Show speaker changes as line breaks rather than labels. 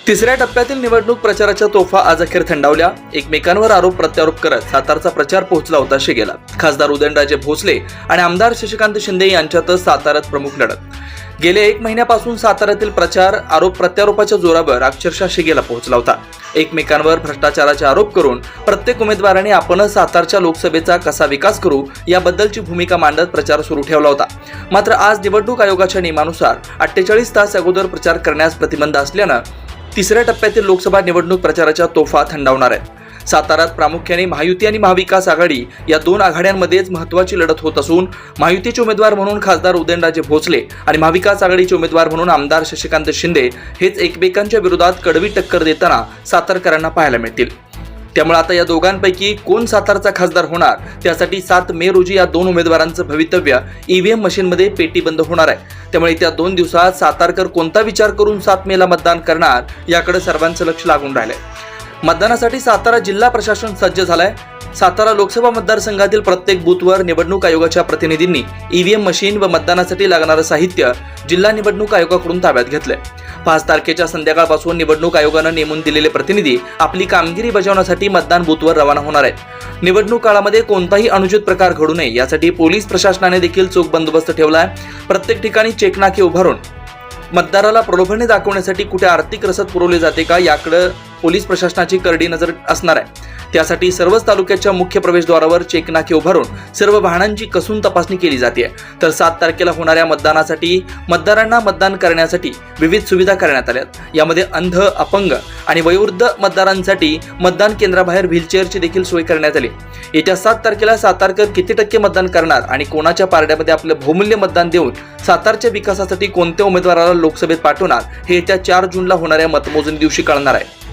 तिसऱ्या टप्प्यातील निवडणूक प्रचाराच्या तोफा आज अखेर थंडावल्या। एकमेकांवर आरोप प्रत्यारोप करत सातारचा प्रचार पोहोचला होता शेगेला। खासदार उदयनराजे भोसले आणि आमदार शशिकांत शिंदे यांच्यातच साताऱ्यात प्रमुख लढत। गेल्या 1 महिन्यापासून साताऱ्यातील प्रचार आरोप प्रत्यारोपाच्या जोरावर अक्षरशः शेगेला पोहोचला होता। एकमेकांवर भ्रष्टाचाराचे आरोप करून प्रत्येक उमेदवाराने आपणच सातारच्या लोकसभेचा कसा विकास करू याबद्दलची भूमिका मांडत प्रचार सुरू ठेवला होता। मात्र आज निवडणूक आयोगाच्या नियमानुसार 48 तास अगोदर प्रचार करण्यास प्रतिबंध असल्यानं तिसऱ्या टप्प्यातील लोकसभा निवडणूक प्रचाराच्या तोफा थंडावणार आहेत। साताऱ्यात प्रामुख्याने महायुती आणि महाविकास आघाडी या 2 आघाड्यांमध्येच महत्त्वाची लढत होत असून महायुतीचे उमेदवार म्हणून खासदार उदयनराजे भोसले आणि महाविकास आघाडीचे उमेदवार म्हणून आमदार शशिकांत शिंदे हेच एकमेकांच्या विरोधात कडवी टक्कर देताना सातारकरांना पाहायला मिळतील। त्यामुळे आता या दोघांपैकी कोण सातारचा खासदार होणार त्यासाठी 7 मे रोजी या 2 उमेदवारांचं भवितव्य ईव्हीएम मशीनमध्ये पेटीबंद होणार आहे। त्यामुळे त्या 2 दिवसात सातारकर कोणता विचार करून 7 मेला मतदान करणार याकडे सर्वांचं लक्ष लागून राहिलंय। मतदानासाठी सातारा जिल्हा प्रशासन सज्ज झालंय। सातारा लोकसभा मतदारसंघातील प्रत्येक बूथवर निवडणूक आयोगाच्या प्रतिनिधींनी ईव्हीएम मशीन व मतदानासाठी लागणारं साहित्य जिल्हा निवडणूक आयोगाकडून ताब्यात घेतलंय। 5 तारखेच्या संध्याकाळपासून निवडणूक आयोगानं नेमून दिलेले प्रतिनिधी आपली कामगिरी बजावण्यासाठी मतदान बूथवर रवाना होणार आहेत। निवडणूक काळामध्ये कोणताही अनुचित प्रकार घडू नये यासाठी पोलीस प्रशासनाने देखील चोख बंदोबस्त ठेवलाय। प्रत्येक ठिकाणी चेकनाके उभारून मतदाराला प्रलोभने दाखवण्यासाठी कुठे आर्थिक रसद पुरवली जाते का याकडे पोलीस प्रशासनाची करडी नजर असणार आहे। त्यासाठी सर्वच तालुक्याच्या मुख्य प्रवेशद्वारावर चेकनाके उभारून सर्व वाहनांची कसून तपासणी केली जाते। तर 7 तारखेला होणाऱ्या मतदानासाठी मतदारांना मतदान करण्यासाठी विविध सुविधा करण्यात आल्यात। यामध्ये अंध, अपंग आणि वयोवृद्ध मतदारांसाठी मतदान केंद्राबाहेर व्हीलचेअरची देखील सोय करण्यात आली। येत्या 7 तारखेला सातारकर किती टक्के मतदान करणार आणि कोणाच्या पारड्यामध्ये आपलं बहुमूल्य मतदान देऊन सातारच्या विकासासाठी कोणत्या उमेदवाराला लोकसभेत पाठवणार हे येत्या 4 जूनला होणाऱ्या मतमोजणी दिवशी कळणार आहे।